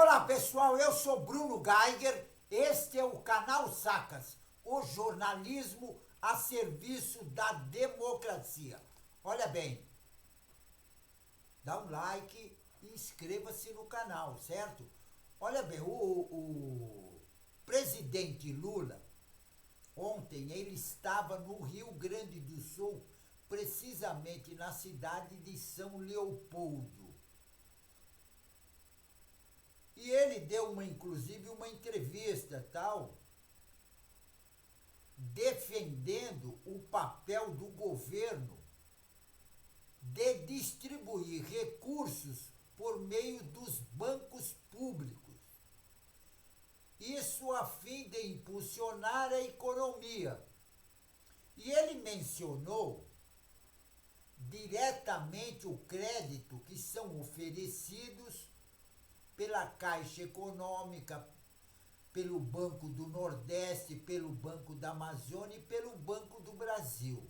Olá pessoal, eu sou Bruno Geiger, este é o canal Sacas, o jornalismo a serviço da democracia. Olha bem, dá um like e inscreva-se no canal, certo? Olha bem, o presidente Lula, ontem ele estava no Rio Grande do Sul, precisamente na cidade de São Leopoldo. E ele deu inclusive uma entrevista tal, defendendo o papel do governo de distribuir recursos por meio dos bancos públicos. Isso a fim de impulsionar a economia. E ele mencionou diretamente o crédito que são oferecidos pela Caixa Econômica, pelo Banco do Nordeste, pelo Banco da Amazônia e pelo Banco do Brasil.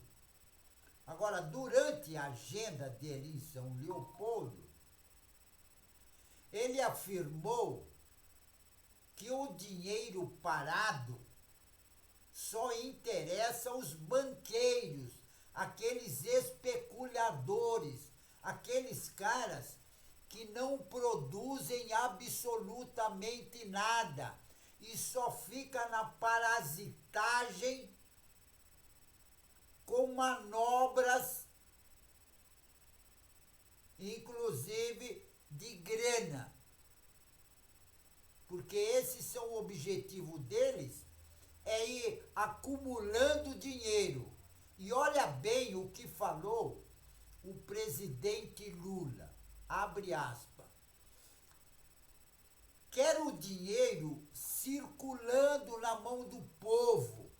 Agora, durante a agenda dele em São Leopoldo, ele afirmou que o dinheiro parado só interessa aos banqueiros, aqueles especuladores, aqueles caras que não produzem absolutamente nada e só fica na parasitagem com manobras, inclusive de grana. Porque esses são o objetivo deles, é ir acumulando dinheiro. E olha bem o que falou o presidente Lula. Abre aspas. Quero o dinheiro circulando na mão do povo,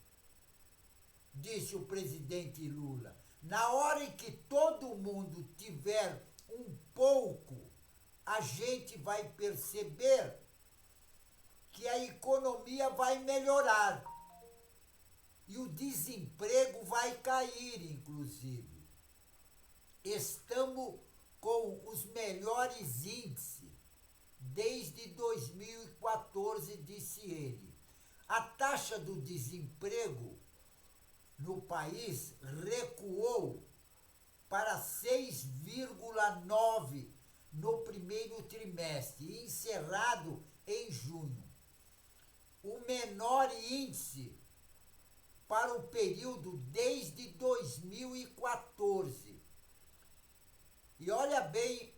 disse o presidente Lula. Na hora em que todo mundo tiver um pouco, a gente vai perceber que a economia vai melhorar e o desemprego vai cair, inclusive. Estamos com os melhores índices desde 2014, disse ele. A taxa do desemprego no país recuou para 6,9% no primeiro trimestre, encerrado em junho. O menor índice para o período desde 2014. E olha bem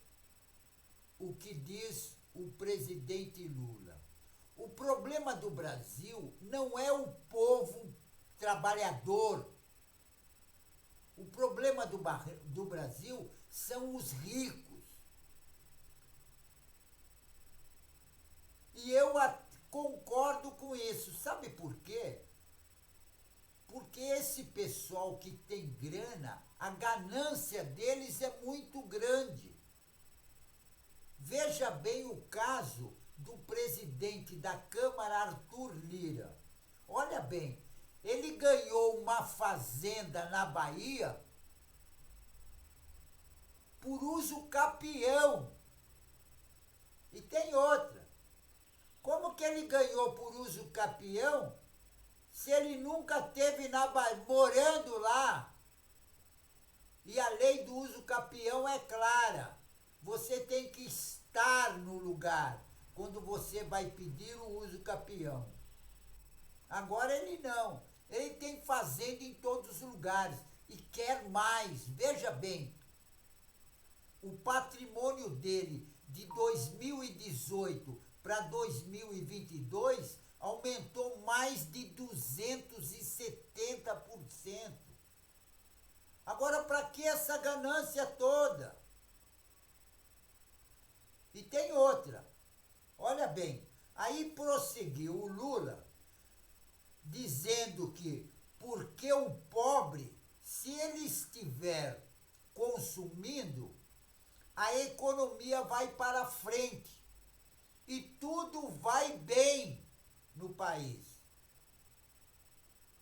o que diz o presidente Lula. O problema do Brasil não é o povo trabalhador. O problema do Brasil são os ricos. E eu concordo com isso. Sabe por quê? Porque esse pessoal que tem grana, a ganância deles é muito grande. Veja bem o caso do presidente da Câmara, Arthur Lira. Olha bem, ele ganhou uma fazenda na Bahia por uso capião. E tem outra. Como que ele ganhou por uso capião se ele nunca teve na Bahia, morando lá? E a lei do uso capião é clara. Você tem que estar no lugar quando você vai pedir o uso capião. Agora ele não. Ele tem fazenda em todos os lugares e quer mais. Veja bem, o patrimônio dele de 2018 para 2022 aumentou mais de 270%. Agora, para que essa ganância toda? E tem outra. Olha bem, aí prosseguiu o Lula, dizendo que porque o pobre, se ele estiver consumindo, a economia vai para frente e tudo vai bem no país.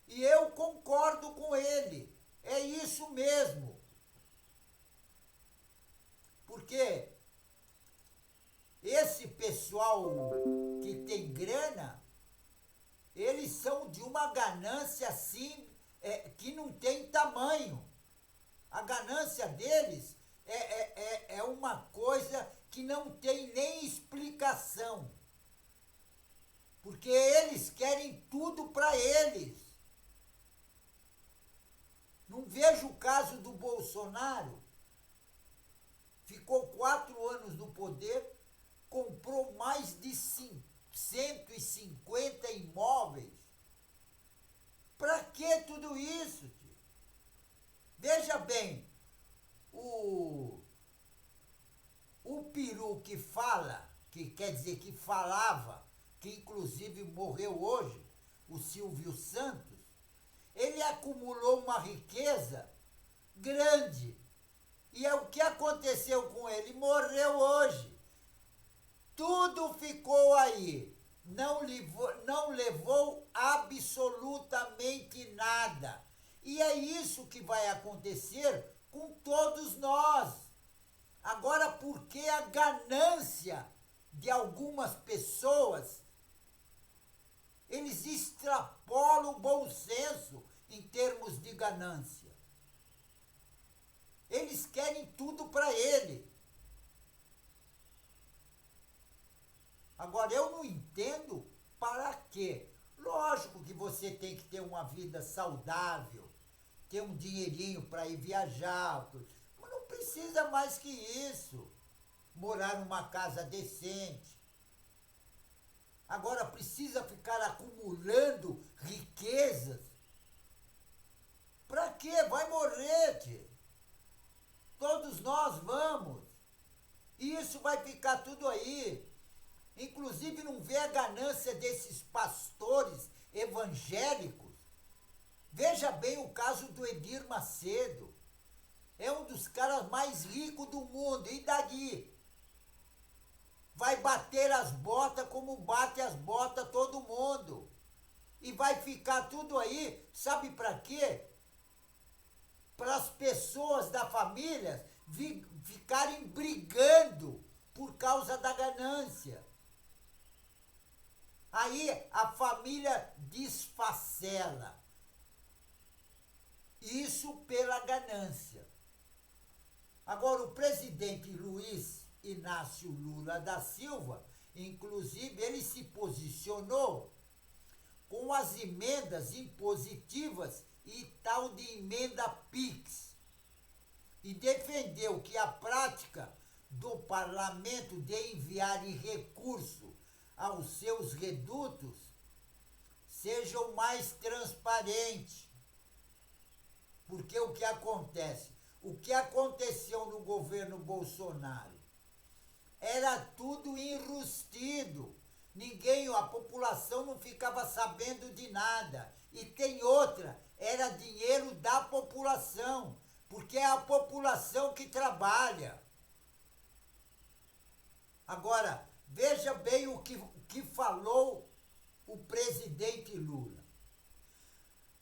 E eu concordo com ele, é isso mesmo. Porque esse pessoal que tem grana, eles são de uma ganância assim, que não tem tamanho. A ganância deles é uma coisa que não tem nem explicação. Porque eles querem tudo para eles. Não vejo o caso do Bolsonaro. Ficou 4 anos no poder, comprou mais de 150 imóveis. Para que tudo isso, tio? Veja bem, o peru que fala, que quer dizer que falava, que inclusive morreu hoje, o Silvio Santos, ele acumulou uma riqueza grande. E o que aconteceu com ele? Morreu hoje. Tudo ficou aí. Não levou absolutamente nada. E é isso que vai acontecer com todos nós. Agora, porque a ganância de algumas pessoas, eles extrapolam o bom senso em termos de ganância. Eles querem tudo para ele. Agora, eu não entendo para quê. Lógico que você tem que ter uma vida saudável, ter um dinheirinho para ir viajar, mas não precisa mais que isso. Morar numa casa decente. Agora, precisa ficar acumulando riquezas. Para quê? Vai morrer, tio. Todos nós vamos. E isso vai ficar tudo aí. Inclusive, não vê a ganância desses pastores evangélicos. Veja bem o caso do Edir Macedo. É um dos caras mais ricos do mundo. E daí? Vai bater as botas como bate as botas todo mundo. E vai ficar tudo aí, sabe para quê? Para as pessoas da família ficarem brigando por causa da ganância. Aí a família desfacela. Isso pela ganância. Agora, o presidente Luiz Inácio Lula da Silva, inclusive, ele se posicionou com as emendas impositivas e tal de emenda PIX, e defendeu que a prática do parlamento de enviar recurso aos seus redutos seja o mais transparente. Porque o que acontece? O que aconteceu no governo Bolsonaro? Era tudo enrustido. A população não ficava sabendo de nada. E tem outra, era dinheiro da população, porque é a população que trabalha. Agora, veja bem o que falou o presidente Lula.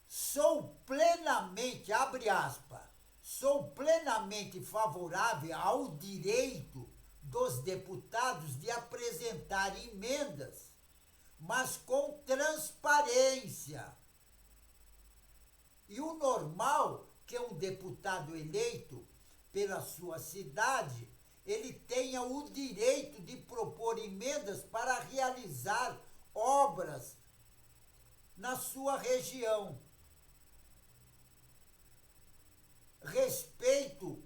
Sou plenamente, abre aspas, sou plenamente favorável ao direito dos deputados de apresentar emendas, mas com transparência. E o normal que um deputado eleito pela sua cidade, ele tenha o direito de propor emendas para realizar obras na sua região. Respeito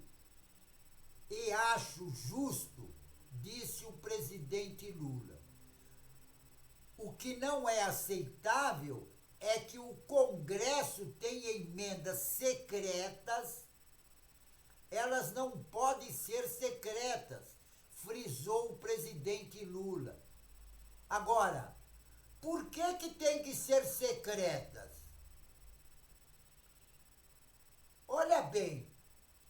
e acho justo, disse o presidente Lula. O que não é aceitável é que o Congresso tenha emendas secretas. Elas não podem ser secretas, frisou o presidente Lula. Agora, por que tem que ser secretas? Olha bem,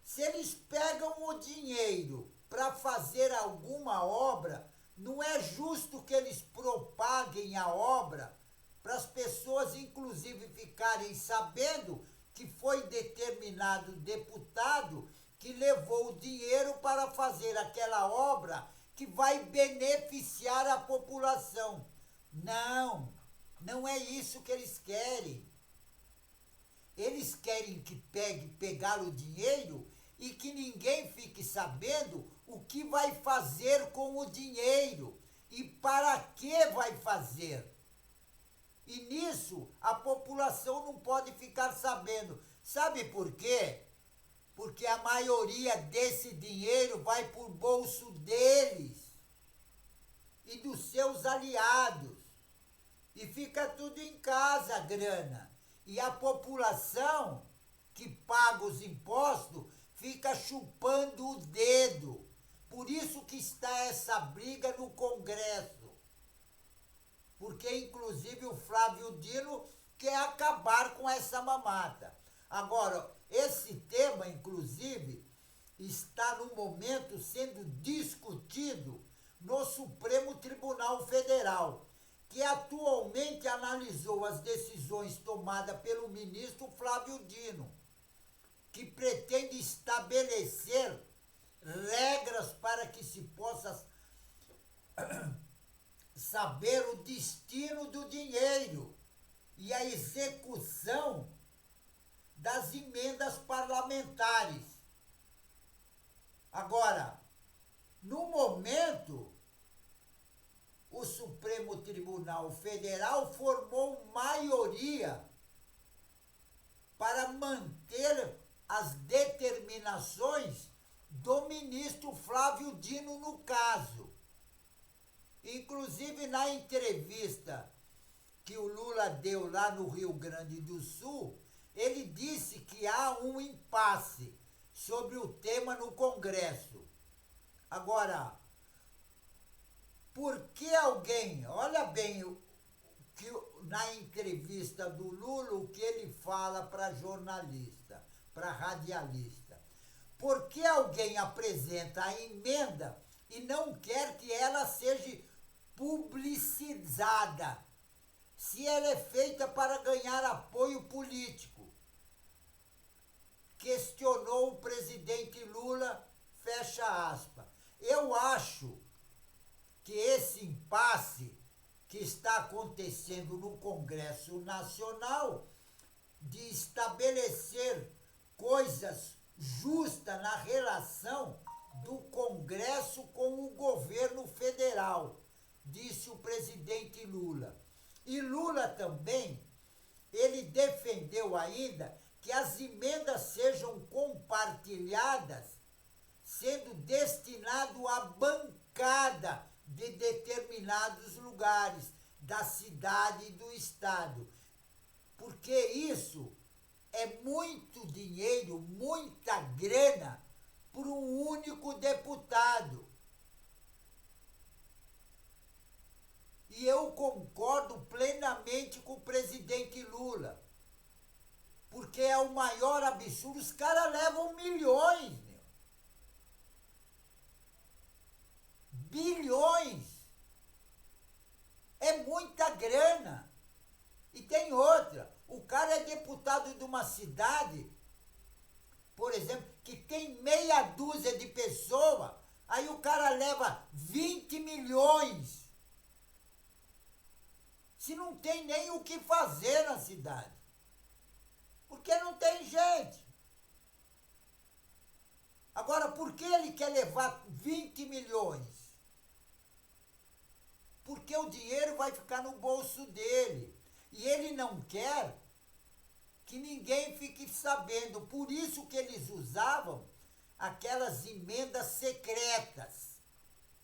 se eles pegam o dinheiro para fazer alguma obra, não é justo que eles propaguem a obra para as pessoas, inclusive, ficarem sabendo que foi determinado deputado que levou o dinheiro para fazer aquela obra que vai beneficiar a população. Não, não é isso que eles querem. Eles querem que pegar o dinheiro e que ninguém fique sabendo o que vai fazer com o dinheiro e para que vai fazer. E nisso a população não pode ficar sabendo. Sabe por quê? Porque a maioria desse dinheiro vai para o bolso deles e dos seus aliados. E fica tudo em casa a grana. E a população que paga os impostos fica chupando o dedo. Por isso que está essa briga no Congresso. Porque, inclusive, o Flávio Dino quer acabar com essa mamata. Agora, esse tema, inclusive, está no momento sendo discutido no Supremo Tribunal Federal, que atualmente analisou as decisões tomadas pelo ministro Flávio Dino, que pretende estabelecer regras para que se possa saber o destino do dinheiro e a execução das emendas parlamentares. Agora, no momento, o Supremo Tribunal Federal formou maioria para manter as determinações do ministro Flávio Dino no caso. Inclusive, na entrevista que o Lula deu lá no Rio Grande do Sul, ele disse que há um impasse sobre o tema no Congresso. Agora, por que alguém, olha bem que na entrevista do Lula o que ele fala para jornalista, para radialista, por que alguém apresenta a emenda e não quer que ela seja publicizada, se ela é feita para ganhar apoio político? Questionou o presidente Lula, fecha aspas. Eu acho que esse impasse que está acontecendo no Congresso Nacional de estabelecer coisas justas na relação do Congresso com o governo federal, disse o presidente Lula. E Lula também, ele defendeu ainda que as emendas sejam compartilhadas, sendo destinado à bancada de determinados lugares da cidade e do estado. Porque isso é muito dinheiro, muita grana por um único deputado. E eu concordo plenamente com o presidente Lula. Porque é o maior absurdo. Os caras levam milhões, meu. Bilhões. É muita grana. E tem outra. O cara é deputado de uma cidade, por exemplo, que tem meia dúzia de pessoas, aí o cara leva 20 milhões. Se não tem nem o que fazer na cidade. Porque não tem gente. Agora, por que ele quer levar 20 milhões? Porque o dinheiro vai ficar no bolso dele. E ele não quer que ninguém fique sabendo. Por isso que eles usavam aquelas emendas secretas.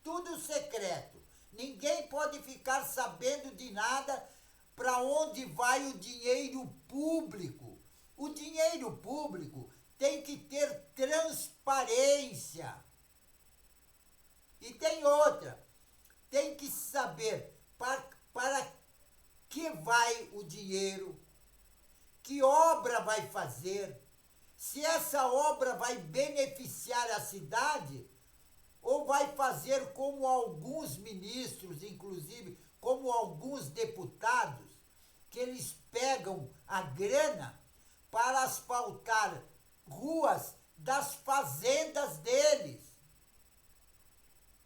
Tudo secreto. Ninguém pode ficar sabendo de nada para onde vai o dinheiro público. O dinheiro público tem que ter transparência. E tem outra. Tem que saber para que vai o dinheiro, que obra vai fazer, se essa obra vai beneficiar a cidade ou vai fazer como alguns ministros, inclusive como alguns deputados, que eles pegam a grana para asfaltar ruas das fazendas deles.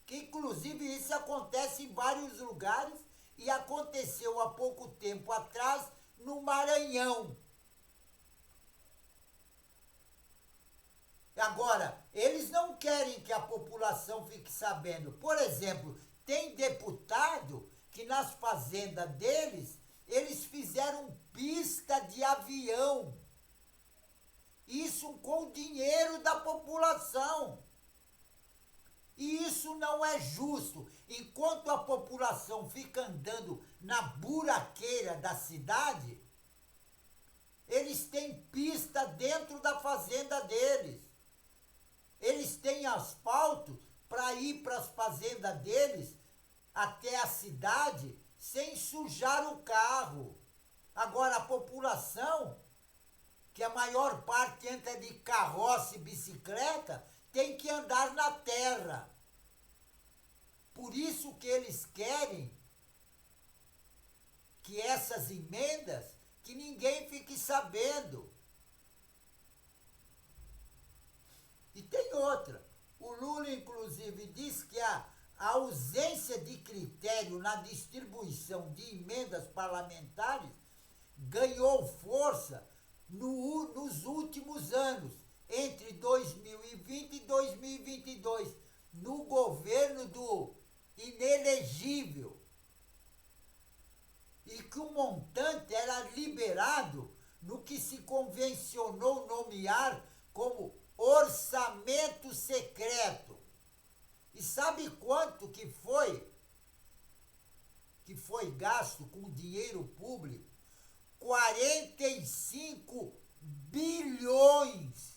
que inclusive isso acontece em vários lugares e aconteceu há pouco tempo atrás no Maranhão. Agora, eles não querem que a população fique sabendo. Por exemplo, tem deputado que nas fazendas deles, eles fizeram pista de avião. Isso com o dinheiro da população. E isso não é justo. Enquanto a população fica andando na buraqueira da cidade, eles têm pista dentro da fazenda deles. Eles têm asfalto para ir para as fazendas deles até a cidade sem sujar o carro. Agora a população, que a maior parte entra de carroça e bicicleta, tem que andar na terra. Por isso que eles querem que essas emendas, que ninguém fique sabendo. E tem outra. O Lula, inclusive, diz que a ausência de critério na distribuição de emendas parlamentares ganhou força nos últimos anos, entre 2020 e 2022, no governo do inelegível. E que o montante era liberado no que se convencionou nomear como orçamento secreto. E sabe quanto que foi gasto com dinheiro público? 45 bilhões.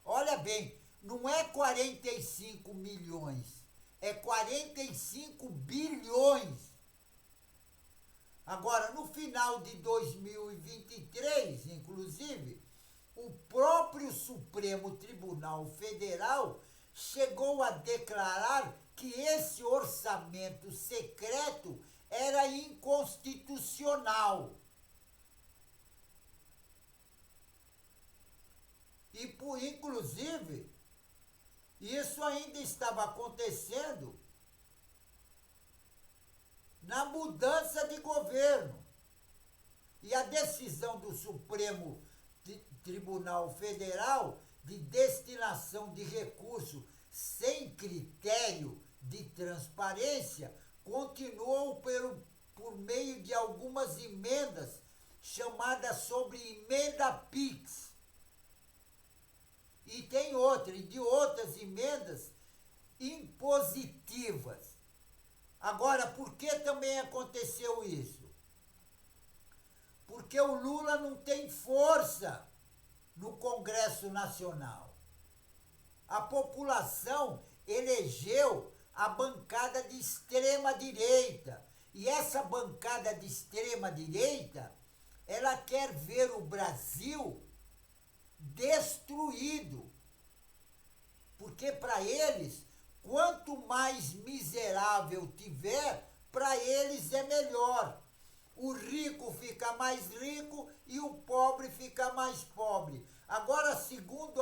Olha bem, não é 45 milhões, é 45 bilhões. Agora, no final de 2023, inclusive, o próprio Supremo Tribunal Federal chegou a declarar que esse orçamento secreto era inconstitucional. E, inclusive, isso ainda estava acontecendo na mudança de governo. E a decisão do Supremo Tribunal Federal de destinação de recursos sem critério de transparência continuou por meio de algumas emendas chamadas sobre emenda PIX. E tem de outras emendas impositivas. Agora, por que também aconteceu isso? Porque o Lula não tem força no Congresso Nacional. A população elegeu a bancada de extrema-direita. E essa bancada de extrema-direita, ela quer ver o Brasil destruído. Porque para eles, quanto mais miserável tiver, para eles é melhor. O rico fica mais rico e o pobre fica mais pobre. Agora, segundo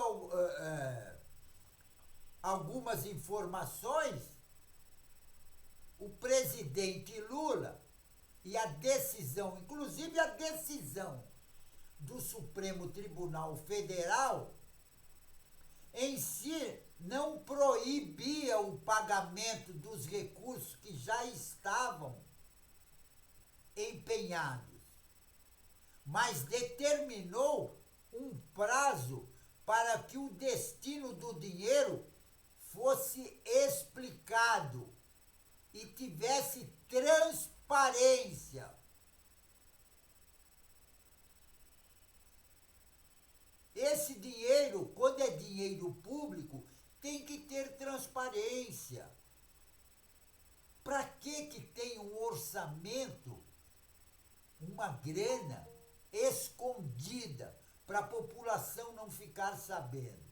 algumas informações, o presidente Lula e a decisão, inclusive a decisão do Supremo Tribunal Federal, em si não proibia o pagamento dos recursos que já estavam empenhados, mas determinou um prazo para que o destino do dinheiro fosse explicado e tivesse transparência. Esse dinheiro, quando é dinheiro público, tem que ter transparência. Para que tem um orçamento, uma grana escondida, para a população não ficar sabendo?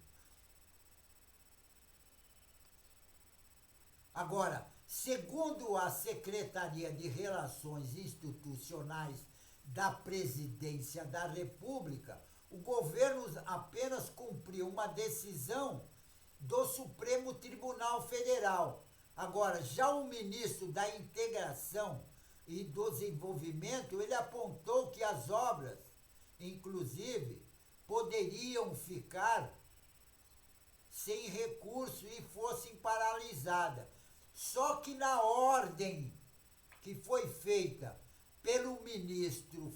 Agora, segundo a Secretaria de Relações Institucionais da Presidência da República, o governo apenas cumpriu uma decisão do Supremo Tribunal Federal. Agora, já o ministro da Integração e do Desenvolvimento, ele apontou que as obras, inclusive, poderiam ficar sem recurso e fossem paralisadas. Só que na ordem que foi feita pelo ministro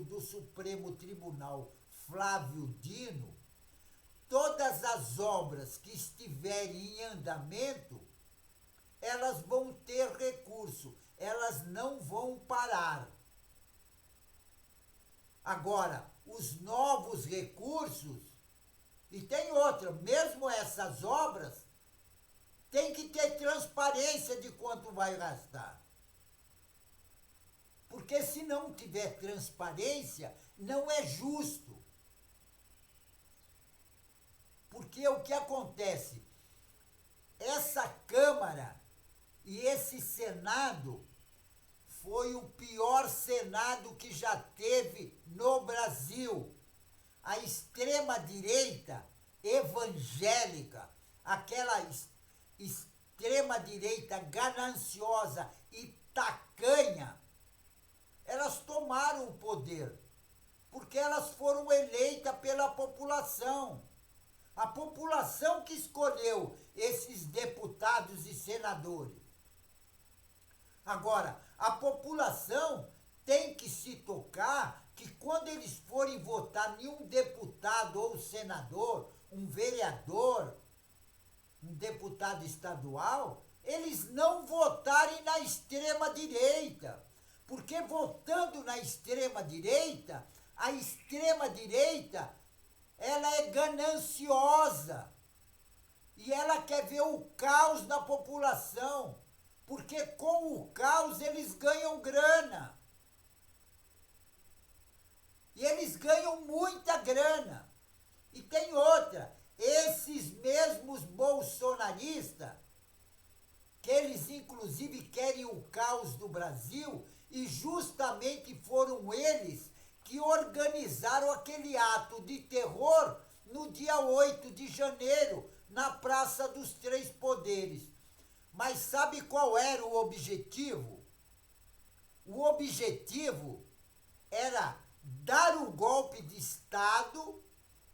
do Supremo Tribunal, Flávio Dino, todas as obras que estiverem em andamento, elas vão ter recurso, elas não vão parar. Agora, os novos recursos, e tem outra, mesmo essas obras, tem que ter transparência de quanto vai gastar. Porque se não tiver transparência, não é justo. Porque o que acontece? Essa Câmara e esse Senado foi o pior Senado que já teve no Brasil. A extrema-direita evangélica, aquela extrema-direita gananciosa e tacanha, elas tomaram o poder, porque elas foram eleitas pela população. A população que escolheu esses deputados e senadores. Agora, a população tem que se tocar que quando eles forem votar em um deputado ou senador, um vereador, um deputado estadual, eles não votarem na extrema-direita. Porque votando na extrema-direita, a extrema-direita, ela é gananciosa. E ela quer ver o caos na população. Porque com o caos eles ganham grana. E eles ganham muita grana. E tem outra, esses mesmos bolsonaristas, que eles inclusive querem o caos do Brasil, e justamente foram eles que organizaram aquele ato de terror no dia 8 de janeiro, na Praça dos Três Poderes. Mas sabe qual era o objetivo? O objetivo era dar o golpe de Estado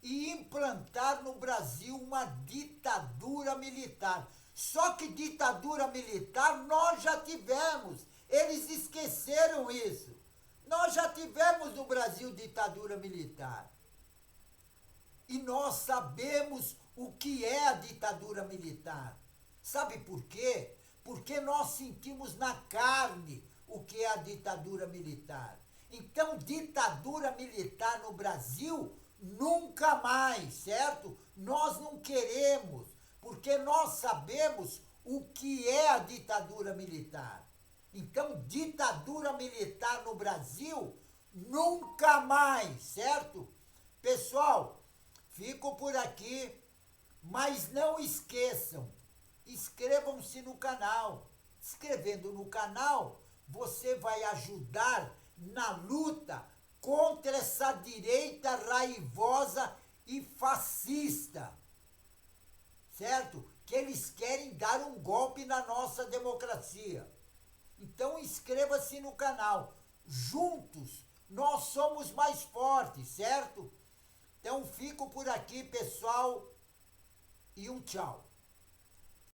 e implantar no Brasil uma ditadura militar. Só que ditadura militar nós já tivemos. Eles esqueceram isso. Nós já tivemos no Brasil ditadura militar. E nós sabemos o que é a ditadura militar. Sabe por quê? Porque nós sentimos na carne o que é a ditadura militar. Então, ditadura militar no Brasil, nunca mais, certo? Nós não queremos, porque nós sabemos o que é a ditadura militar. Então, ditadura militar no Brasil, nunca mais, certo? Pessoal, fico por aqui, mas não esqueçam, inscrevam-se no canal. Inscrevendo no canal, você vai ajudar na luta contra essa direita raivosa e fascista, certo? Que eles querem dar um golpe na nossa democracia. Então inscreva-se no canal. Juntos nós somos mais fortes, certo? Então fico por aqui, pessoal, e um tchau.